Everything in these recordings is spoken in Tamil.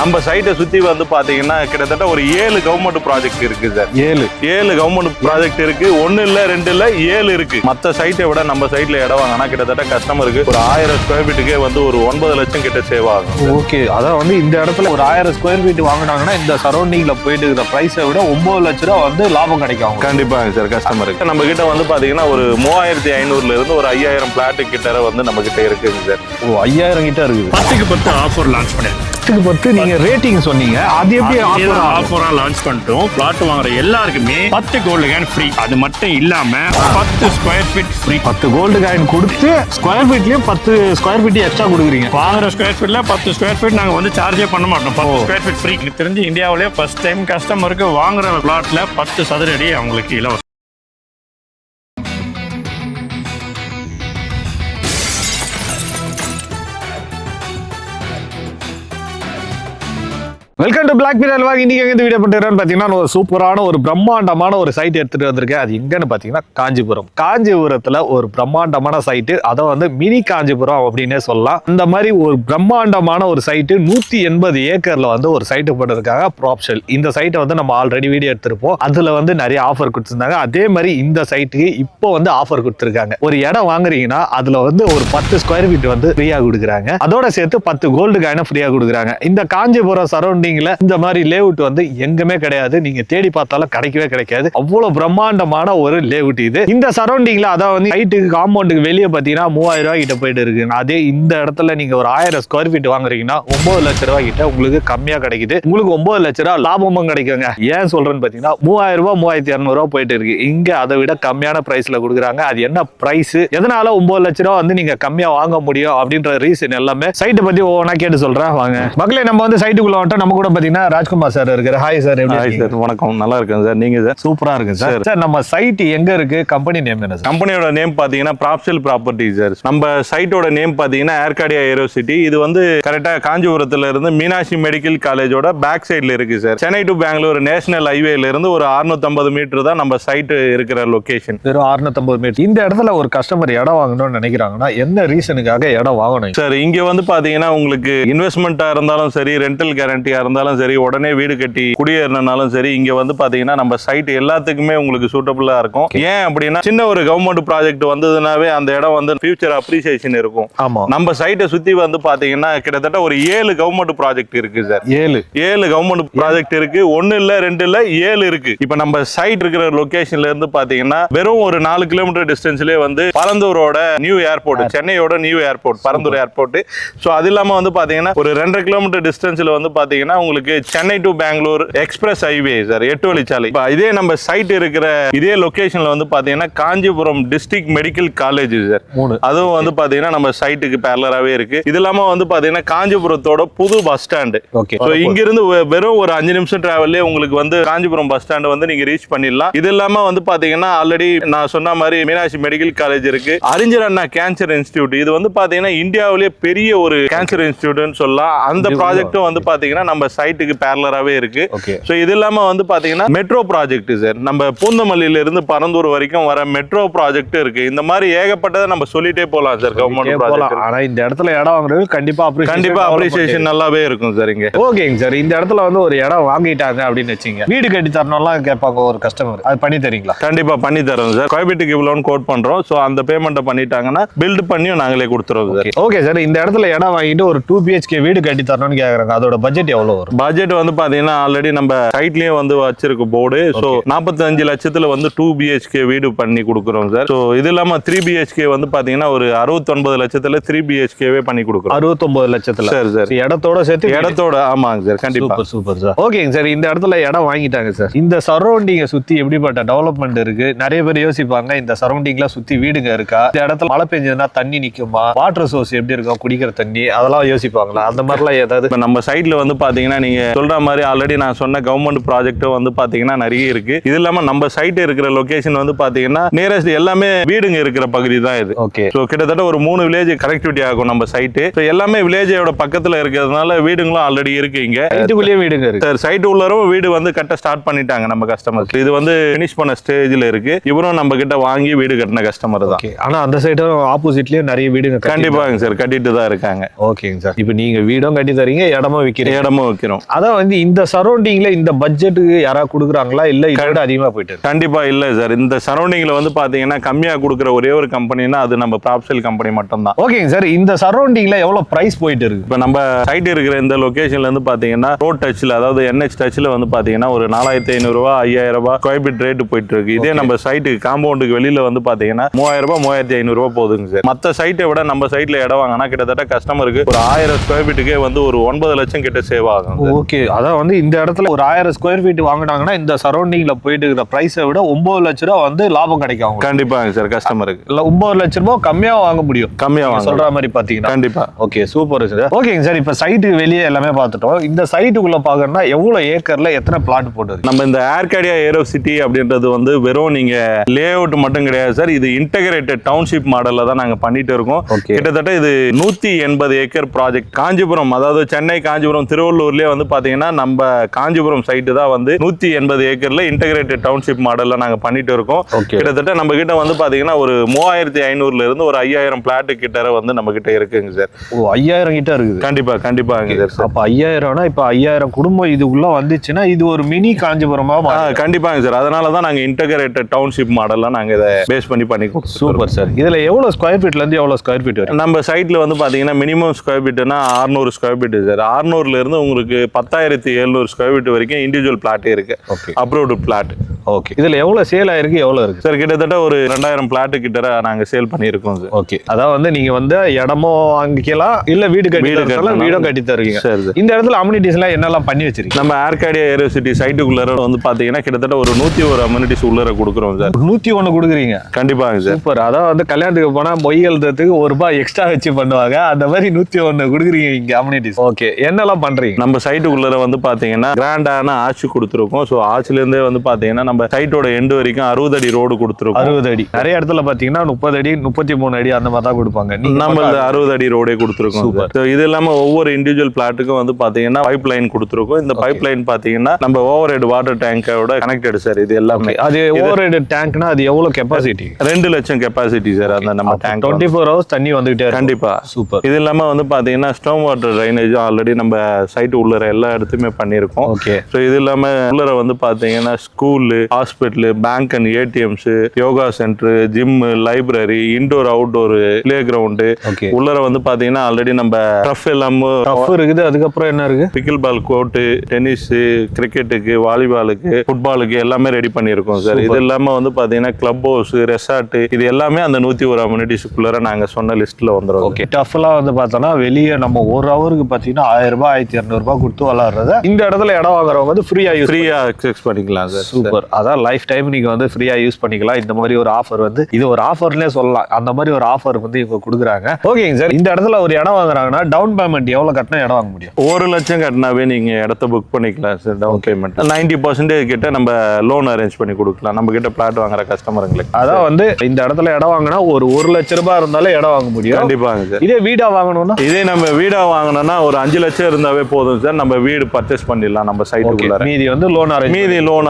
நம்ம சைட்டை சுத்தி வந்து பாத்தீங்கன்னா கிட்டத்தட்ட ஒரு 7 கவர்மெண்ட் ப்ராஜெக்ட் இருக்கு சார். 7 கவர்மெண்ட் ப்ராஜெக்ட் இருக்கு. 1 இல்ல 2 இல்ல 7 இருக்கு. மத்த சைட்டை விட நம்ம சைட்ல இடம் வாங்கினா கிட்டத்தட்ட கஸ்டமருக்கு ஒரு 1000 ஸ்கொயர் ஃபீட்டுக்கே வந்து ஒரு 9 லட்சம் கிட்ட சேவ் ஆகும். ஓகே, அதான் வந்து இந்த இடத்துல ஒரு 1000 ஸ்கொயர் ஃபீட் வாங்கினாங்கன்னா இந்த சரௌண்டிங்ல போயிட்டு இருக்கிற பிரைஸை விட 9 லட்ச ரூபா வந்து லாபம் கிடைக்கும். கண்டிப்பாங்க சார். கஸ்டமருக்கு நம்ம கிட்ட வந்து பாத்தீங்கன்னா ஒரு 3500ல இருந்து ஒரு 5000 பிளாட் கிட்ட வந்து நம்ம கிட்ட இருக்குங்க சார். ஓ, 5000 கிட்ட இருக்குது. 10க்கு 10 ஆஃபர் லான்ச் பண்ணிருக்கோம். 10க்கு 10 நீங்க ரேட்டிங் சொன்னீங்க, அது எப்படி ஆஃபரா லான்ச் பண்ணிட்டோம். பிளாட் வாங்குற எல்லாருக்குமே 10 கோல்டு காயின் ஃப்ரீ. அது மட்டும் இல்லாம 10 square feet free. 10 gold coin கொடுத்து ஸ்கொயர் ஃபீட்லயும் 10 ஸ்கொயர் ஃபீட் எக்ஸ்ட்ரா கொடுக்குறீங்க. வாங்குற ஸ்கொயர் ஃபீட்ல 10 ஸ்கொயர் ஃபீட் நாங்க வந்து சார்ஜே பண்ண மாட்டோம். 10 ஸ்கொயர் ஃபீட் ஃப்ரீ. எனக்கு தெரிஞ்சு இந்தியாவிலேயே ஃபர்ஸ்ட் டைம் கஸ்டமருக்கு வாங்குற பிளாட்ல 10 சதுர அடி அவங்களுக்கு இலவசம். வெல்கம் டு பிளாக் பீரியல் வாங்க. இன்னைக்கு எங்க வீடியோ பண்ணுறேன்னு பார்த்தீங்கன்னா ஒரு சூப்பரான ஒரு பிரம்மாண்டமான ஒரு சைட் எடுத்துட்டு வந்திருக்கேன். அது எங்கன்னு பார்த்தீங்கன்னா காஞ்சிபுரம். காஞ்சிபுரத்தில் ஒரு பிரம்மாண்டமான சைட்டு, அதை வந்து மினி காஞ்சிபுரம் அப்படின்னே சொல்லலாம். இந்த மாதிரி ஒரு பிரம்மாண்டமான ஒரு சைட்டு 180 ஏக்கர்ல வந்து ஒரு சைட்டு போட்டிருக்காங்க ப்ராப்ஷல். இந்த சைட்டை வந்து நம்ம ஆல்ரெடி வீடியோ எடுத்திருப்போம். அதுல வந்து நிறைய ஆஃபர் கொடுத்துருந்தாங்க. அதே மாதிரி இந்த சைட்டுக்கு இப்போ வந்து ஆஃபர் கொடுத்துருக்காங்க. ஒரு இடம் வாங்குறீங்கன்னா அதுல வந்து ஒரு 10 ஸ்கொயர் ஃபீட் வந்து ஃப்ரீயா கொடுக்குறாங்க. அதோட சேர்த்து 10 கோல்டு காயினை ஃப்ரீயா கொடுக்குறாங்க. இந்த காஞ்சிபுரம் சரௌண்டிங் இந்த மாதிரி லேஅவுட் வந்து எங்குமே கிடையாது. நீங்க தேடி பார்த்தாலும் கிடைக்கவே கிடைக்காது. அவ்வளவு பிரம்மாண்டமான ஒரு லேஅவுட் இது. இந்த சரௌண்டிங்ல அதாவது சைட்டுக்கு காம்பவுண்டுக்கு வெளியே பாத்தீங்கன்னா 3000 ரூபாய் கிட்ட போயிட்டு இருக்கு. அதே இந்த இடத்துல நீங்க ஒரு 1000 ஸ்கொயர் ஃபீட் வாங்குறீங்கன்னா 9 லட்ச ரூபாய் கிட்ட உங்களுக்கு கம்மியா கிடைக்குது. உங்களுக்கு 9 லட்ச ரூபாய் லாபமும் கிடைக்குங்க. ஏன் சொல்றேன்னு பாத்தீங்கன்னா 3000 ரூபாய் 3200 ரூபாய் போயிட்டு இருக்கு. இங்க அதை விட கம்மியான பிரைஸ்ல கொடுக்குறாங்க. அது என்ன பிரைஸ், எதனால 9 லட்ச ரூபாய் வந்து நீங்க கம்மியா வாங்க முடியும் அப்படின்ற ரீசன் எல்லாமே சைட்டை பத்தி ஒவ்வொன்றா கேட்டு சொல்றேன் வாங்க. மக்களே, நம்ம வந்து சைட்டுக்குள்ள வந்துட்டு நம்ம கூட பாத்தீங்கன்னா ராஜ்குமார் சார் இருக்காரு. Hi sir. ஹாய் சார், வணக்கம். நல்லா இருக்கேன் சார். நீங்க சார்? சூப்பரா இருக்கு சார். சார், நம்ம சைட் எங்க இருக்கு? கம்பெனி நேம் என்ன சார்? கம்பெனியோட நேம் பாத்தீங்கன்னா ப்ராப்ஷல் ப்ராப்பர்ட்டி சார். நம்ம சைட்டோட நேம் பாத்தீங்கன்னா ஏர்காடியா ஏரோ சிட்டி. இது வந்து கரெக்டா காஞ்சிபுரத்துல இருந்து மீனாட்சி மெடிக்கல் காலேஜோட பேக் சைட்ல இருக்கு sir. Chennai to Bangalore national ஹைவேல இருந்து ஒரு 650 மீட்டர் தான் நம்ம சைட் இருக்கிற லொகேஷன். வெறும் 650 மீட்டர். இந்த இடத்துல ஒரு கஸ்டமர் இடம் வாங்கணும்னு நினைக்கிறாங்கன்னா என்ன ரீசனுக்காக இடம் வாங்கணும் சார்? இங்க வந்து பாத்தீங்கன்னா உங்களுக்கு இன்வெஸ்ட்மெண்டா இருந்தாலும் சரி, ரெண்டல் கேரண்டியா இருந்தாலும் சரி, உடனே வீடு கட்டி குடியேறினாலும் சரி, இங்க வந்து பாத்தீங்கன்னா நம்ம சைட் எல்லாத்துக்குமே உங்களுக்கு சூட்டபிளா இருக்கும். ஏன் அப்படின்னா சின்ன ஒரு கவர்மெண்ட் ப்ராஜெக்ட் வந்ததுனாவே அந்த இடம் வந்து ஃபியூச்சர் அப்ரிசியேஷன் இருக்கும். ஆமா, நம்ம சைட்டை சுத்தி வந்து பாத்தீங்கன்னா கிட்டத்தட்ட ஒரு 7 கவர்மெண்ட் ப்ராஜெக்ட் இருக்கு சார். 7 கவர்மெண்ட் ப்ராஜெக்ட் இருக்கு. 1 இல்ல 2 இல்ல 7 இருக்கு. இப்ப நம்ம சைட் இருக்கிற லொகேஷன்ல இருந்து பாத்தீங்கன்னா வெறும் ஒரு 4 கிலோமீட்டர் டிஸ்டன்ஸ்லயே வந்து பரந்தூரோட நியூ ஏர்போர்ட், சென்னையோட new airport, Parandur airport. So அது இல்லாம வந்து பாத்தீங்கன்னா ஒரு 2.5 கிலோமீட்டர் டிஸ்டன்ஸ்ல வந்து பாத்தீங்கன்னா உங்களுக்கு Chennai to Bangalore express highway sir, 8 வழிச்சாலை. இதே நம்ம சைட் இருக்கிற இதே லொகேஷன்ல வந்து பாத்தீங்கன்னா Kanchipuram district medical college sir. அதுவும் வந்து பாத்தீங்கன்னா நம்ம சைட்டுக்கு பேரலராவே இருக்கு. இது இல்லாம வந்து பாத்தீங்கன்னா காஞ்சிபுரத்தோட புது பஸ் ஸ்டாண்ட். இங்க இருந்து வெறும் ஒரு 5 நிமிஷம் டிராவல்லே உங்களுக்கு வந்து காஞ்சிபுரம் பஸ் ஸ்டாண்ட் வந்து நீங்க ரீச் பண்ணிடலாம். இது இல்லாம வந்து பாத்தீங்கன்னா ஆல்ரெடி நான் சொன்ன மாதிரி மீனாட்சி மெடிக்கல் காலேஜ் இருக்கு. அறிஞர் அண்ணா கேன்சர் இன்ஸ்டிடியூட், இது வந்து பாத்தீங்கன்னா இந்தியாவிலேயே பெரிய ஒரு கேன்சர் இன்ஸ்டிடியூட்னு சொல்லலாம். அந்த ப்ராஜெக்டும் வந்து பாத்தீங்கன்னா நம்ம சைட்டுக்கு பேரலராவே இருக்கு. சோ இது இல்லாம வந்து பாத்தீங்கன்னா மெட்ரோ ப்ராஜெக்ட் சார். நம்ம பூந்தமல்லியில இருந்து பரந்தூர் வரைக்கும் வர மெட்ரோ ப்ராஜெக்ட் இருக்கு. இந்த மாதிரி ஏகப்பட்டதை நம்ம சொல்லிட்டே போலாம் சார். Government project. ஆனா இந்த இடத்துல இடம் வாங்குறது கண்டிப்பா அப்ரிசியேஷன் நல்லாவே இருக்கும் சார். இங்க ஓகேங்க சார். இந்த இடத்துல வந்து ஒரு இடம் வாங்கிட்டாங்க அப்படின்னு வச்சுங்க, வீடு கட்டி தரணும்லாம் கேட்பாங்க ஒரு கஸ்டமர். அது பண்ணி தரீங்களா? கண்டிப்பா பண்ணி தரோம் சார். கோயம்பேட்டுக்கு இவ்வளோன்னு கோட் பண்றோம். சோ அந்த பேமெண்ட்டை பண்ணிட்டாங்கன்னா பில்ட் பண்ணியும் நாங்களே கொடுத்துறோம் சார். Okay sir. இந்த இடத்துல இடம் வாங்கிட்டு ஒரு 2 BHK வீடு கட்டி தரணும்னு கேக்குறாங்க. அதோட பட்ஜெட் எவ்வளவு வரும்? பட்ஜெட் வந்து பாத்தீங்கன்னா ஆல்ரெடி நம்ம சைட்லயே வந்து வச்சிருக்க போர்டு. சோ 45 லட்சத்துல வந்து 2 BHK வீடு பண்ணி கொடுக்குறோம் சார். சோ இது இல்லாம 3 BHK வந்து பாத்தீங்கன்னா ஒரு 69 லட்சத்துல 3 BHKவே பண்ணி கொடுக்குறோம். 69 லட்சத்துல சார். சார் இடத்தோட சேர்த்து இடத்தோட. ஆமாங்க சார், கண்டிப்பா. Super sir. ஓகேங்க சார். இந்த இடத்துல இடம் வாங்கிட்டாங்க சார். இந்த சரௌண்டிங்கை சுத்தி எப்படிப்பட்ட டெவலப்மெண்ட் இருக்கு? நிறைய பேர் யோசிப்பாங்க இந்த சரௌண்டிங்ல சுத்தி வீடுங்க இருக்கா, இந்த இடத்துல மழை பெஞ்சதுன்னா தண்ணி நிக்குமா, வாட்டர் சோர்ஸ் எப்படி இருக்கும், குடிக்கிற தண்ணி, அதெல்லாம் யோசிப்பாங்களா? அந்த மாதிரிலாம் ஏதாவது நம்ம சைட்ல வந்து பாத்தீங்கன்னா நீங்க சொல்ற மாதிரி ஆல்ரெடி நான் சொன்ன கவர்மெண்ட் ப்ராஜெக்ட் வந்து பாத்தீங்கன்னா நிறைய இருக்கு. இது இல்லாம நம்ம சைட் இருக்கிற லொகேஷன் வந்து பாத்தீங்கன்னா நியரஸ்ட் எல்லாமே வீடுங்க இருக்கிற பகுதி தான் இது. ஓகே. சோ கிட்டத்தட்ட ஒரு 3 வில்லேஜ் கனெக்டிவிட்டி ஆகும் நம்ம சைட். சோ எல்லாமே வில்லேஜோட பக்கத்துல இருக்கிறதுனால வீடுங்களும் ஆல்ரெடி இருக்கு. இங்க சைட்டுக்குள்ளேயே வீடுங்க இருக்கு சார். சைட் உள்ளரும் வீடு வந்து கட்ட ஸ்டார்ட் பண்ணிட்டாங்க நம்ம கஸ்டமர்ஸ். இது வந்து ஃபினிஷ் பண்ண ஸ்டேஜ்ல இருக்கு. இவரும் நம்ம கிட்ட வாங்கி வீடு கட்டின கஸ்டமர் தான். ஆனா அந்த சைடும் ஆப்போசிட்லயே நிறைய வீடுங்க கண்டிப்பாங்க சார் கட்டிட்டு தான் இருக்காங்க. ஓகேங்க சார். இப்போ நீங்க வீடும் கட்டி தரீங்க, இடமும் விக்கிறீங்க. இடமும் வைக்கிறோம். அதான் வந்து இந்த சரௌண்டிங்ல இந்த பட்ஜெட்டுக்கு யாராவது கொடுக்குறாங்களா இல்ல இதை விட அதிகமா போயிட்டு இருக்கு? கண்டிப்பா இல்ல சார். இந்த சரௌண்டிங்ல வந்து பாத்தீங்கன்னா கம்மியா கொடுக்குற ஒரே ஒரு கம்பெனினா அது நம்ம ப்ராப்செல் கம்பெனி மட்டும் தான். ஓகேங்க சார், இந்த சரௌண்டிங்ல எவ்வளவு பிரைஸ் போயிட்டு இருக்கு? இப்போ நம்ம சைட் இருக்கிற இந்த லொகேஷன்ல இருந்து பாத்தீங்கன்னா ரோட் டச்ல, அதாவது NH டச்ல வந்து பாத்தீங்கன்னா ஒரு 4500 ரூபா 5000 ரூபாய் ஸ்கொயர் ஃபீட் ரேட் போயிட்டு இருக்கு. இதே நம்ம சைட்டுக்கு காம்பவுண்டுக்கு வெளியில வந்து பாத்தீங்கன்னா 3000 ரூபாய் 3500 ரூபாய் போகுதுங்க சார். மற்ற சைட்டை விட நம்ம சைட்ல இடம் வாங்கினா கிட்டத்தட்ட கஸ்டமருக்கு ஒரு 1000 ஸ்கொயர் ஃபீட்டுக்கே வந்து ஒரு 9 லட்சம் கிட்ட சேவ் ஆகும். ஓகே, அதான் வந்து இந்த இடத்துல ஒரு 1000 ஸ்கொயர் ஃபீட் வாங்கினாங்கன்னா இந்த சரௌண்டிங்ல போயிட்டு இருக்கிற பிரைஸை விட 9 லட்ச ரூபா வந்து லாபம் கிடைக்கும் அவங்களுக்கு. கண்டிப்பாங்க சார். கஸ்டமருக்கு இல்ல 9 லட்ச ரூபாய் கம்மியா வாங்க முடியும், கம்மியா நீங்க சொல்ற மாதிரி பாத்தீங்கன்னா. கண்டிப்பா. Okay, super sir. ஓகேங்க சார், இப்ப சைட்டுக்கு வெளியே எல்லாமே பார்த்துட்டோம். இந்த சைட்டுக்குள்ள பாக்கணும்னா எவ்வளவு ஏக்கர்ல எத்தனை பிளாட் போட்டு? நம்ம இந்த ஏர்காடியா ஏரோ சிட்டி அப்படின்றது வந்து வெறும் நீங்க லே அவுட் மட்டும் கிடையாது சார். இது இன்டகிரேட்டட் டவுன்ஷிப் மாடல்ல தான் நாங்க பண்ணிட்டு இருக்கோம். கிட்டத்தட்ட இது 180 ஏக்கர் ப்ராஜெக்ட். காஞ்சிபுரம், அதாவது சென்னை காஞ்சிபுரம் திருவள்ளூர்லயே வந்து பாத்தீங்கன்னா நம்ம காஞ்சிபுரம் சைட்டு தான் வந்து 180 ஏக்கர்ல இன்டகிரேட்டட் டவுன்ஷிப் மாடல்ல நாங்க பண்ணிட்டு இருக்கோம். கிட்டத்தட்ட நம்ம கிட்ட வந்து பாத்தீங்கன்னா ஒரு 3500ல இருந்து ஒரு 5000 பிளாட் கிட்ட வந்து நம்ம கிட்ட இருக்குங்க சார். ஓ, 5000 கிட்ட இருக்குது. கண்டிப்பா கண்டிப்பாங்க சார். அப்ப 5000னா இப்ப 5000 குடும்பம் இதுக்குள்ள வந்துச்சுன்னா இது ஒரு மினி காஞ்சிபுரமா கண்டிப்பாங்க சார். அதனாலதான் நாங்க இன்டகிரேட்டட் டவுன்ஷிப் மாடல்ல நாங்க இதை பேஸ் பண்ணி கொடுத்தோம். Super sir. இதுல எவ்வளவு ஸ்கொயர் ஃபீட்ல இருந்து எவ்வளவு ஸ்கொயர் ஃபீட் வரும்? நம்ம சைட்ல வந்து பாத்தீங்கன்னா மினிமம் ஸ்கொயர் ஃபீட்னா 600 ஸ்கொயர் ஃபீட் சார். 600ல இருந்து உங்களுக்கு 10700 ஸ்கொயர் ஃபீட் வரைக்கும் இண்டிவிஜுவல் பிளாட்டே இருக்கு. Approved plot. ஓகே, இதுல எவ்வளவு சேல் ஆயிருக்கு, எவ்வளவு இருக்கு சார்? கிட்டத்தட்ட ஒரு 2000 பிளாட் கிட்ட நாங்க சேல் பண்ணியிருக்கோம் சார். ஓகே, அதாவது வந்து நீங்க வந்து இடமும் வாங்கிக்கலாம், இல்ல வீடும் கட்டி தருவீங்க. இந்த இடத்துல அம்யூனிட்டிஸ் எல்லாம் என்னெல்லாம் பண்ணி வச்சிருக்கீங்க? நம்ம ஏர்காடியா ஏரோ சிட்டி சைட்டுக்குள்ள வந்து பாத்தீங்கன்னா கிட்டத்தட்ட ஒரு 101 அம்யூனிட்டிஸ் உள்ளர கொடுக்குறோம் சார். 101 கொடுக்குறீங்க? கண்டிப்பாங்க சார். சூப்பர். அதாவது வந்து கல்யாணத்துக்கு போனா மொய் எழுதுறதுக்கு ₹1 எக்ஸ்ட்ரா வச்சு பண்ணுவாங்க, அந்த மாதிரி 101 கொடுக்குறீங்க இங்க அம்யூனிட்டிஸ். ஓகே, என்னெல்லாம் பண்றீங்க? நம்ம சைட்டுக்குள்ள வந்து பாத்தீங்கன்னா கிராண்டான ஆர்ச் கொடுத்துருக்கோம். ஸோ ஆர்ச்ல இருந்தே வந்து பாத்தீங்கன்னா நம்ம சைட்டோட எண்டு வரைக்கும் 60 அடி ரோடு கொடுத்துருக்கோம். 60 அடி. நிறைய இடத்துல பாத்தீங்கன்னா 30 அடி 33 அடி அந்த மாதிரி தான் கொடுப்பாங்க. நம்ம 60 அடி ரோடே கொடுத்துருக்கோம். இது இல்லாம ஒவ்வொரு இண்டிவிஜுவல் பிளாட்டுக்கும் வந்து பாத்தீங்கன்னா பைப் லைன் கொடுத்துருக்கோம். இந்த பைப் லைன் பாத்தீங்கன்னா நம்ம ஓவர் ஹெட் வாட்டர் டேங்கோட கனெக்டட் சார். இது எல்லாமே அது ஓவர் ஹெட் டேங்க்னா அது எவ்வளவு கெப்பாசிட்டி? 2 லட்சம் கெப்பாசிட்டி சார். அந்த நம்ம டேங்க் 24 ஹவர்ஸ் தண்ணி வந்துகிட்டே இருக்கும். கண்டிப்பா. சூப்பர். இது இல்லாம வந்து பாத்தீங்கன்னா ஸ்டோம் வாட்டர் ட்ரைனேஜ் ஆல்ரெடி நம்ம சைட் உள்ளர எல்லா இடத்துமே பண்ணிருக்கோம். ஓகே. ஸோ இது இல்லாம உள்ளர வந்து பாத்தீங்கன்னா school, hospital, bank and ATMs, yoga centre, gym, library, indoor outdoor play ground. உள்ளர வந்து பாத்தீங்கன்னா ஆல்ரெடி நம்ம டர்ஃப் எல்லாமே இருக்குது. அதுக்கப்புறம் என்ன இருக்கு? பிக்கிள் பால் கோர்ட்டு, டென்னிஸ், கிரிக்கெட்டுக்கு, வாலிபாலுக்கு, ஃபுட்பாலுக்கு எல்லாமே ரெடி பண்ணியிருக்கோம் சார். இது இல்லாம வந்து பாத்தீங்கன்னா கிளப் ஹவுஸ், ரெசார்ட், இது எல்லாமே அந்த 101 அம்யூனிட்டிஸ்க்குள்ள நாங்க சொன்ன லிஸ்ட்ல வந்துடும். ஓகே. டஃப்லாம் வந்து பார்த்தோம்னா வெளியே நம்ம ஒரு ஹவருக்கு பார்த்தீங்கன்னா ₹1000 1200 கொடுத்து விளாடுறத இந்த இடத்துல இடம் வாங்குறவங்க வந்து ஃப்ரீயா அக்சஸ் பண்ணிக்கலாம் சார். சூப்பர். அதான் லைஃப் டைம் நீங்க வந்து ஃப்ரீயா யூஸ் பண்ணிக்கலாம். இந்த மாதிரி ஒரு ஆஃபர் வந்து இது ஒரு ஆஃபர்னே சொல்லலாம். அந்த மாதிரி ஒரு ஆஃபர் வந்து இவங்க கொடுக்குறாங்க. ஓகேங்க சார், இந்த இடத்துல ஒரு இடம் வாங்குறாங்கன்னா டவுன் பேமெண்ட் எவ்வளவு கட்டினா இடம் வாங்க முடியும்? 1 லட்சம் கட்டினாவே நீங்க இடத்த புக் பண்ணிக்கலாம் சார். டவுன் பேமெண்ட் 90% கிட்ட நம்ம லோன் அரேஞ்ச் பண்ணி கொடுக்கலாம் நம்ம கிட்ட பிளாட் வாங்குற கஸ்டமர்களுக்கு. அதான் வந்து இந்த இடத்துல இடம் வாங்கினா ஒரு ₹1 லட்சம் இருந்தாலே இடம் வாங்க முடியும். கண்டிப்பாங்க சார். இதே வீடா வாங்கணும்னா? இதே நம்ம வீடா வாங்கணும்னா ஒரு 5 லட்சம் இருந்தாவே போதும் சார். நம்ம வீடு பர்ச்சேஸ் பண்ணிடலாம் நம்ம சைட்டுக்குள்ள. மீதி வந்து லோன்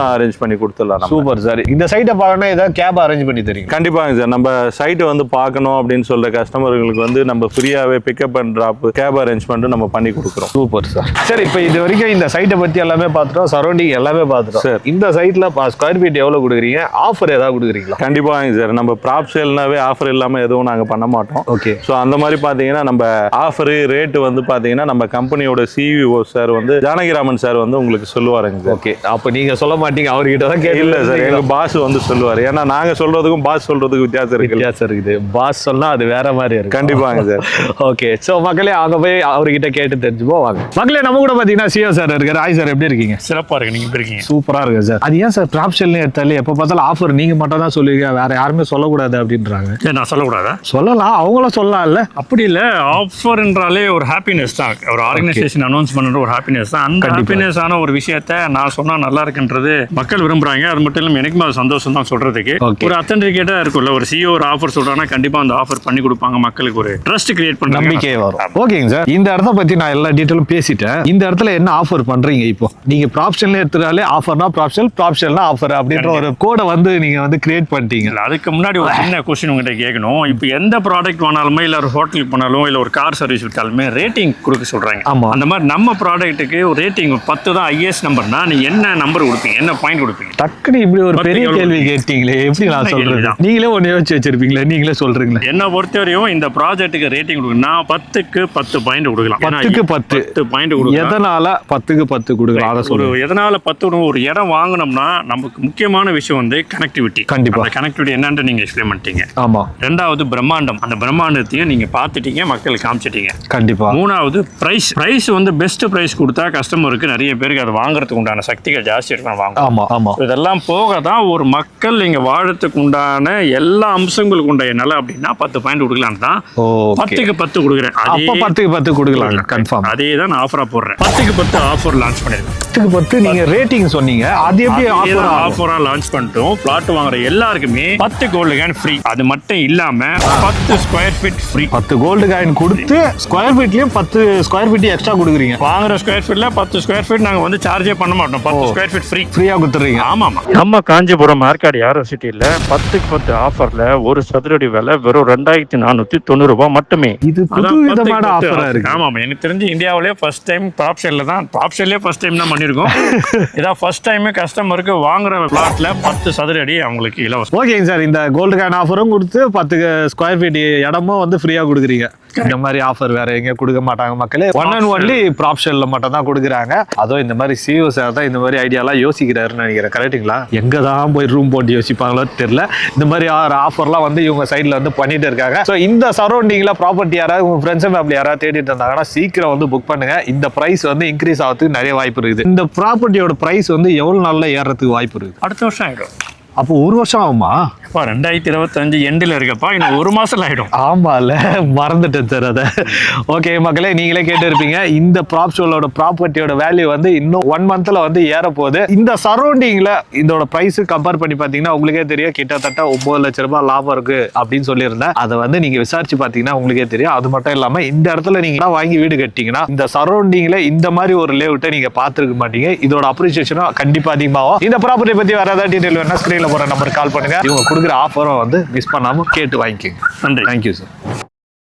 அரேஞ்ச் பண்ணி கொடுத்துடலாம். Super sir. இந்த சைட்டை பார்க்கணும் ஏதாவது கேப் அரேஞ்ச் பண்ணி தரீங்க? கண்டிப்பாங்க சார். நம்ம சைட்டை வந்து பார்க்கணும் அப்படின்னு சொல்ற கஸ்டமர்களுக்கு வந்து நம்ம ஃப்ரீயாவே pickup and drop cab arrangement நம்ம பண்ணி கொடுக்குறோம். Super sir. சரி, இப்போ இது வரைக்கும் இந்த சைட்டை பத்தி எல்லாமே பார்த்துட்டோம், சரௌண்டிங் எல்லாமே பார்த்துட்டோம் சார். இந்த சைட்ல ஸ்கொயர் ஃபீட் எவ்வளவு கொடுக்குறீங்க? ஆஃபர் ஏதாவது கொடுக்குறீங்களா? கண்டிப்பாங்க சார். நம்ம ப்ராப் சேல்னாவே ஆஃபர் இல்லாம எதுவும் நாங்க பண்ண மாட்டோம். ஓகே. ஸோ அந்த மாதிரி பாத்தீங்கன்னா நம்ம ஆஃபர் ரேட் வந்து பாத்தீங்கன்னா நம்ம கம்பெனியோட CEO சார் வந்து ஜானகிராமன் சார் வந்து உங்களுக்கு சொல்லுவாருங்க சார். ஓகே. அப்ப நீங்க சொல்ல மாட்டீங்க, அவர்கிட்ட தான் கேட்கல. இல்ல சார், எங்க பாஸ் வந்து சொல்லுவாரு. ஏன்னா நாங்க சொல்றதுக்கும் பாஸ் சொல்றதுக்கு வித்தியாசம் இருக்குது. பாஸ் சொன்னா அது வேற மாதிரி இருக்கு. கண்டிப்பாங்க சார். ஓகே. சோ மக்களே, அங்க போய் அவர்கிட்ட கேட்டு தெரிஞ்சுப்போம் வாங்க. மக்களே, நம்ம கூட பாத்தீங்கன்னா CEO சார் இருக்காரு. ஹாய் சார், எப்படி இருக்கீங்க? சிறப்பா இருக்கு. நீங்க எப்படி இருக்கீங்க? சூப்பரா இருக்கு சார். அது ஏன் சார் ப்ராப் சேல்னு எடுத்தாலே எப்ப பார்த்தாலும் ஆஃபர் நீங்க மட்டும் தான் சொல்லுவீங்க, வேற யாருமே சொல்லக்கூடாது அப்படின்றாங்க? நான் சொல்லக்கூடாதா? சொல்லலாம், அவங்களும் சொல்லலாம் இல்ல? அப்படி இல்ல, ஆஃபர்ன்றாலே ஒரு ஹாப்பினஸ் தான். ஒரு ஆர்கனைசேஷன் அனௌன்ஸ் பண்ற ஒரு ஹாப்பினஸ் தான். அந்த ஹாப்பினஸ் ஆன ஒரு விஷயத்த நான் சொன்னா நல்லா இருக்குன்றது மக்கள் விரும்புறாங்க. சொல்றாங்க. அது மட்டும் இல்லாம எனக்கும் அது சந்தோஷம் தான் சொல்றதுக்கு. Okay. ஒரு அத்தன்டிகேட்டா இருக்கும்ல, ஒரு CEO ஒரு ஆஃபர் சொல்றாங்கன்னா கண்டிப்பா அந்த ஆஃபர் பண்ணி கொடுப்பாங்க, மக்களுக்கு ஒரு ட்ரஸ்ட் கிரியேட் பண்றாங்க, நம்பிக்கையே வரும். ஓகேங்க சார், இந்த இடத்த பத்தி நான் எல்லா டீட்டெயிலும் பேசிட்டேன். இந்த இடத்துல என்ன ஆஃபர் பண்றீங்க இப்போ? நீங்க ப்ராப்ஷன்ல எடுத்துட்டாலே ஆஃபர்னா ப்ராப்ஷன், ப்ராப்ஷன்னா ஆஃபர் அப்படின்ற ஒரு கோடை வந்து நீங்க வந்து கிரியேட் பண்ணிட்டீங்க. இல்ல, அதுக்கு முன்னாடி ஒரு சின்ன கொஸ்டின் உங்ககிட்ட கேட்கணும். இப்போ எந்த ப்ராடக்ட் வாங்கினாலுமே இல்ல ஒரு ஹோட்டலுக்கு போனாலும் இல்ல ஒரு கார் சர்வீஸ் விட்டாலுமே ரேட்டிங் கொடுக்க சொல்றாங்க. ஆமா. அந்த மாதிரி நம்ம ப்ராடக்ட்டுக்கு ஒரு ரேட்டிங் 10 தான் ஹையஸ்ட் நம்பர்னா நீ என்ன நம்பர் கொடுப்பீங்க, என்ன பாயிண்ட் கொடுப்பீங்க? டக்குனு இப்படி ஒரு 10 பெரிய எவ்வளவு? கேள்வி கேட்டீங்களே, எப்படி நான் சின்ன சொல்றது? கேள்விதான். நீங்களே ஒண்ணு யோசிச்சு வச்சிருப்பீங்களா? நீங்களே சொல்றீங்களா? என்ன பொறுத்தவரையும் இந்த ப்ராஜெக்ட்டுக்கு ரேட்டிங் கொடுக்கணும்னா 10க்கு 10 பாயிண்ட் கொடுக்கலாம். 10க்கு 10 பாயிண்ட் கொடுக்கலாம். எதனால 10க்கு 10 கொடுக்கலாம் அதை ஒரு சொல்லுங்க. எதனால 10 ஒரு இடம் வாங்கினோம்னா நமக்கு முக்கியமான விஷயம் வந்து கனெக்டிவிட்டி. கண்டிப்பா. அந்த கனெக்டிவிட்டி என்னன்னு நீங்க எக்ஸ்பிளைன் பண்ணிட்டீங்க. ஆமா, ரெண்டாவது பிரம்மாண்டம், அந்த பிரம்மாண்டத்தையும் நீங்க பார்த்துட்டீங்க, மக்களுக்கு காமிச்சிட்டீங்க. கண்டிப்பா. மூணாவது பிரைஸ் வந்து பெஸ்ட் பிரைஸ் கொடுத்தா கஸ்டமருக்கு நிறைய பேருக்கு அதை வாங்குறதுக்கு உண்டான சக்திகள் ஜாஸ்தி இருக்கும் வாங்க. ஆமா ஆமா, இதெல்லாம் போக தான் ஒரு மக்கள் நீங்க வாழறதுக்கு உண்டான எல்லா அம்சங்களுக்கு உண்டான நிலை அப்படின்னா 10 பாயிண்ட் கொடுக்கலாம் தான். ஓகே. 10க்கு 10 கொடுக்குறேன். அப்ப 10க்கு 10 கொடுக்கலாம் கன்ஃபார்ம். அதே தான் நான் ஆஃபரா போடுறேன். 10க்கு 10 ஆஃபர் லான்ச் பண்ணிருக்கேன். 10க்கு 10 நீங்க ரேட்டிங் சொன்னீங்க, அது எப்படி ஆஃபர்? ஆஃபரா லான்ச் பண்ணிட்டோம். பிளாட் வாங்குற எல்லாருக்குமே 10 கோல்டு காயின் ஃப்ரீ. அது மட்டும் இல்லாம 10 square feet free. 10 gold coin கொடுத்து ஸ்கொயர் ஃபீட்லயும் 10 ஸ்கொயர் ஃபீட் எக்ஸ்ட்ரா கொடுக்குறீங்க. வாங்குற ஸ்கொயர் ஃபீட்ல 10 ஸ்கொயர் ஃபீட் நாங்க வந்து சார்ஜே பண்ண மாட்டோம். 10 ஸ்கொயர் ஃபீட் ஃப்ரீ. ஃப்ரீயா கொடுத்துறீங்க. ஆமா. நம்ம காஞ்சிபுரம் மார்க்கெட் யாரோ சிட்டில 10க்கு 10 ஆஃபர்ல ஒரு சதுரடி விலை வெறும் 2490 ரூபாய் மட்டுமே. இது புது விதமான ஆஃபரா இருக்கு. ஆமா, எனக்கு தெரிஞ்சு இந்தியாவிலே ஃபர்ஸ்ட் டைம் ப்ராப்ஷன்ல தான், ப்ராப்ஷன்லயே ஃபர்ஸ்ட் டைம் தான் பண்ணிருக்கோம். இதான் ஃபர்ஸ்ட் டைம் கஸ்டமருக்கு வாங்குற பிளாட்ல 10 சதுரடி அவங்களுக்கு இலவசம். ஓகேங்க சார், இந்த கோல்டு காயின் ஆஃபரும் கொடுத்து 10 ஸ்கொயர் ஃபீட் இடமும் வந்து ஃப்ரீயா கொடுக்குறீங்க. இந்த மாதிரி ஆஃபர் வேற எங்க கொடுக்க மாட்டாங்க மக்களே. ஒன் அண்ட் ஒன்லி ப்ராப்ஷன்ல மட்டும் தான் கொடுக்குறாங்க. அதுவும் இந்த மாதிரி CEO சார் தான் இந்த மாதிரி ஐடியாலாம் யோசிக்கிறாருன்னு நினைக்கிறேன். கரெக்டுங்களா? எங்க தான் போய் ரூம் போட்டு யோசிப்பாங்களோ தெரியல. இந்த மாதிரி ஆஃபர்லாம் வந்து இவங்க சைட்ல வந்து பண்ணிட்டு இருக்காங்க. ஸோ இந்த சரௌண்டிங்ல ப்ராப்பர்ட்டி யாராவது உங்க ஃப்ரெண்ட்ஸ் அப்படி யாராவது தேடிட்டு இருந்தாங்கன்னா சீக்கிரம் வந்து புக் பண்ணுங்க. இந்த பிரைஸ் வந்து இன்க்ரீஸ் ஆகிறதுக்கு நிறைய வாய்ப்பு இருக்குது. இந்த ப்ராப்பர்ட்டியோட பிரைஸ் வந்து எவ்வளவு நாள்ல ஏறதுக்கு வாய்ப்பு இருக்குது? அடுத்த வருஷம் ஆயிடும். அப்போ ஒரு வருஷம் ஆகுமா? 2025 எண்டில் இருக்கப்பா, இன்னும் ஒரு மாசம் ஆயிடும். ஆமால, மறந்துட்டேன் சார் அதை. ஓகே மக்களே, நீங்களே கேட்டு இருப்பீங்க, இந்த ப்ராப்ஷனோட ப்ராப்பர்ட்டியோட வேல்யூ வந்து இன்னும் 1 மந்த்ல வந்து ஏற போகுது. இந்த சரௌண்டிங்ல இதோட பிரைஸ் கம்பேர் பண்ணி பாத்தீங்கன்னா உங்களுக்கே தெரியும், கிட்டத்தட்ட 9 லட்சம் ரூபாய் லாபம் இருக்கு அப்படின்னு சொல்லியிருந்தேன். அதை வந்து நீங்க விசாரிச்சு பாத்தீங்கன்னா உங்களுக்கே தெரியும். அது மட்டும் இல்லாம இந்த இடத்துல நீங்க வாங்கி வீடு கட்டிங்கன்னா இந்த சரௌண்டிங்ல இந்த மாதிரி ஒரு லேஅவுட்டை நீங்க பாத்துருக்க மாட்டீங்க. இதோட அப்ரிசியேஷனும் கண்டிப்பா அதிகமாகும். இந்த ப்ராப்பர்ட்டி பத்தி வேற ஏதாவது டீடைல் வேணா ஸ்கிரீன்ல போற நம்பருக்கு கால் பண்ணுங்க. இவங்க கொடுக்குற ஆஃபரும் வந்து மிஸ் பண்ணாம கேட்டு வாங்கிக்கோங்க. நன்றி. Thank you sir.